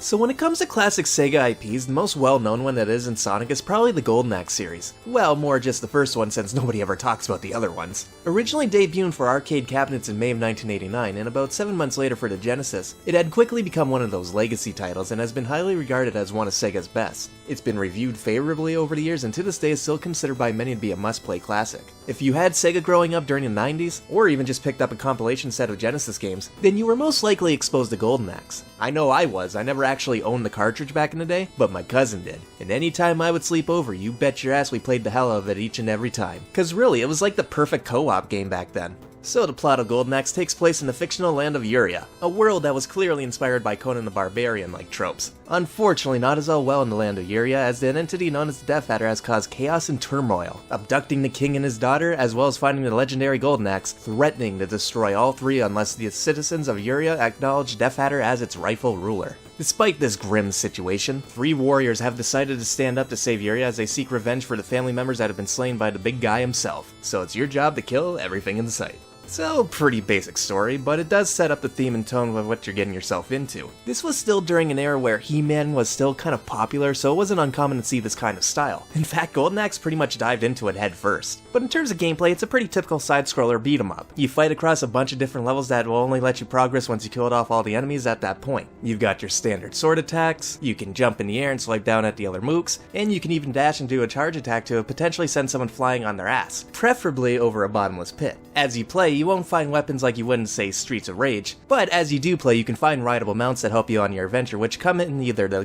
So when it comes to classic Sega IPs, the most well-known one that isn't Sonic is probably the Golden Axe series. Well, more just the first one since nobody ever talks about the other ones. Originally debuting for arcade cabinets in May of 1989, and about 7 months later for the Genesis, it had quickly become one of those legacy titles and has been highly regarded as one of Sega's best. It's been reviewed favorably over the years and to this day is still considered by many to be a must-play classic. If you had Sega growing up during the 90s, or even just picked up a compilation set of Genesis games, then you were most likely exposed to Golden Axe. I know I was. I never actually owned the cartridge back in the day, but my cousin did. And anytime I would sleep over, you bet your ass we played the hell out of it each and every time. Cause really, it was like the perfect co-op game back then. So the plot of Golden Axe takes place in the fictional land of Uria, a world that was clearly inspired by Conan the Barbarian-like tropes. Unfortunately, not as all well in the land of Uria, as an entity known as the Death Adder has caused chaos and turmoil, abducting the king and his daughter, as well as finding the legendary Golden Axe, threatening to destroy all three unless the citizens of Uria acknowledge Death Adder as its rightful ruler. Despite this grim situation, 3 warriors have decided to stand up to save Uria as they seek revenge for the family members that have been slain by the big guy himself. So it's your job to kill everything in sight. So, pretty basic story, but it does set up the theme and tone of what you're getting yourself into. This was still during an era where He-Man was still kind of popular, so it wasn't uncommon to see this kind of style. In fact, Golden Axe pretty much dived into it head first. But in terms of gameplay, it's a pretty typical side-scroller beat-em-up. You fight across a bunch of different levels that will only let you progress once you killed off all the enemies at that point. You've got your standard sword attacks, you can jump in the air and swipe down at the other mooks, and you can even dash and do a charge attack to potentially send someone flying on their ass, preferably over a bottomless pit. As you play, you won't find weapons like you would in, say, Streets of Rage, but as you do play, you can find rideable mounts that help you on your adventure, which come in either the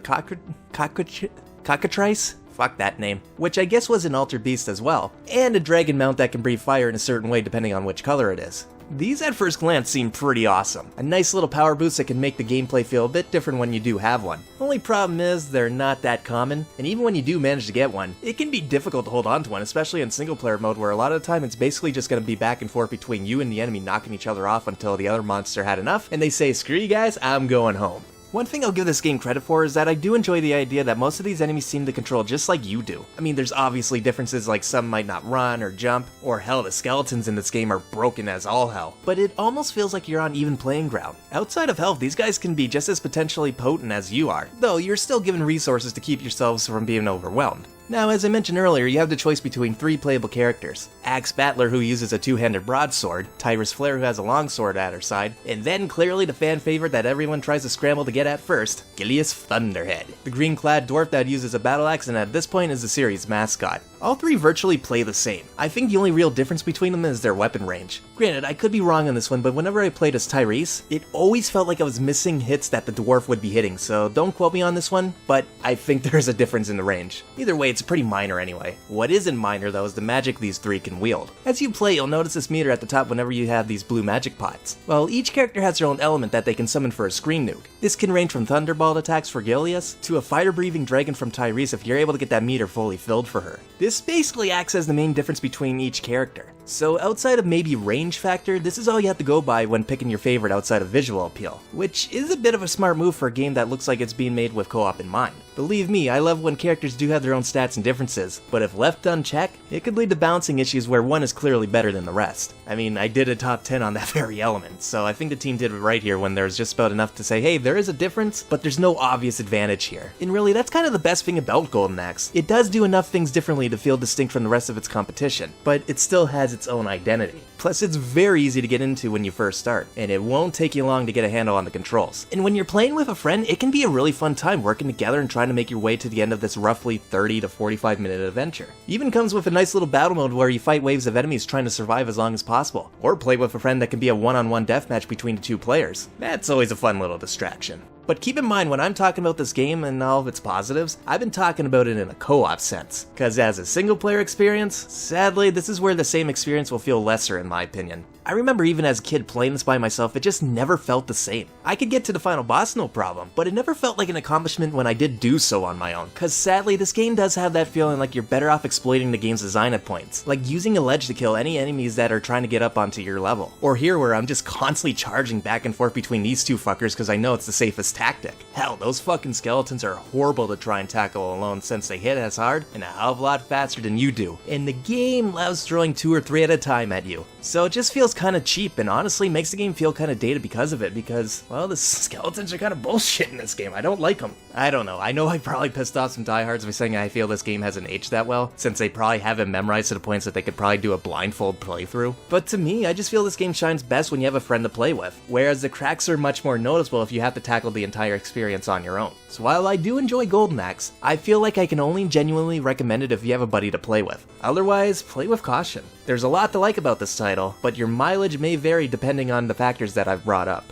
Cockatrice? Fuck that name. Which I guess was an Altered Beast as well, and a dragon mount that can breathe fire in a certain way depending on which color it is. These at first glance seem pretty awesome. A nice little power boost that can make the gameplay feel a bit different when you do have one. Only problem is they're not that common, and even when you do manage to get one, it can be difficult to hold on to one, especially in single player mode where a lot of the time it's basically just going to be back and forth between you and the enemy knocking each other off until the other monster had enough and they say, screw you guys, I'm going home. One thing I'll give this game credit for is that I do enjoy the idea that most of these enemies seem to control just like you do. I mean, there's obviously differences like some might not run or jump, or hell, the skeletons in this game are broken as all hell. But it almost feels like you're on even playing ground. Outside of health, these guys can be just as potentially potent as you are, though you're still given resources to keep yourselves from being overwhelmed. Now, as I mentioned earlier, you have the choice between 3 playable characters. Axe Battler, who uses a 2-handed broadsword, Tyrus Flare, who has a longsword at her side, and then clearly the fan favorite that everyone tries to scramble to get at first, Gilius Thunderhead, the green-clad dwarf that uses a battle axe and at this point is the series' mascot. All 3 virtually play the same. I think the only real difference between them is their weapon range. Granted, I could be wrong on this one, but whenever I played as Tyrese, it always felt like I was missing hits that the dwarf would be hitting, so don't quote me on this one, but I think there's a difference in the range. Either way, it's pretty minor anyway. What isn't minor though is the magic these 3 can wield. As you play, you'll notice this meter at the top whenever you have these blue magic pots. Well, each character has their own element that they can summon for a screen nuke. This can range from thunderbolt attacks for Gilius to a fire-breathing dragon from Tyrese if you're able to get that meter fully filled for her. This basically acts as the main difference between each character. So outside of maybe range factor, this is all you have to go by when picking your favorite outside of visual appeal, which is a bit of a smart move for a game that looks like it's being made with co-op in mind. Believe me, I love when characters do have their own stats and differences, but if left unchecked, it could lead to balancing issues where one is clearly better than the rest. I mean, I did a top 10 on that very element, so I think the team did it right here when there's just about enough to say, hey, there is a difference, but there's no obvious advantage here. And really, that's kind of the best thing about Golden Axe. It does do enough things differently to feel distinct from the rest of its competition, but it still has its own identity. Plus, it's very easy to get into when you first start, and it won't take you long to get a handle on the controls. And when you're playing with a friend, it can be a really fun time working together and trying to make your way to the end of this roughly 30 to 45 minute adventure. Even comes with a nice little battle mode where you fight waves of enemies trying to survive as long as possible, or play with a friend that can be a one-on-one deathmatch between the 2 players. That's always a fun little distraction. But keep in mind, when I'm talking about this game and all of its positives, I've been talking about it in a co-op sense. Cause as a single player experience, sadly, this is where the same experience will feel lesser in my opinion. I remember even as a kid playing this by myself, it just never felt the same. I could get to the final boss no problem, but it never felt like an accomplishment when I did do so on my own. Cause sadly, this game does have that feeling like you're better off exploiting the game's design at points, like using a ledge to kill any enemies that are trying to get up onto your level. Or here where I'm just constantly charging back and forth between these 2 fuckers cause I know it's the safest tactic. Hell, those fucking skeletons are horrible to try and tackle alone since they hit as hard and a hell of a lot faster than you do. And the game loves throwing 2 or 3 at a time at you. So it just feels kind of cheap and honestly makes the game feel kind of dated because of it because, well, the skeletons are kind of bullshit in this game. I don't like them. I don't know. I know I probably pissed off some diehards by saying I feel this game hasn't aged that well since they probably have it memorized to the points that they could probably do a blindfold playthrough. But to me, I just feel this game shines best when you have a friend to play with, whereas the cracks are much more noticeable if you have to tackle the entire experience on your own. So while I do enjoy Golden Axe, I feel like I can only genuinely recommend it if you have a buddy to play with. Otherwise, play with caution. There's a lot to like about this title, but your mileage may vary depending on the factors that I've brought up.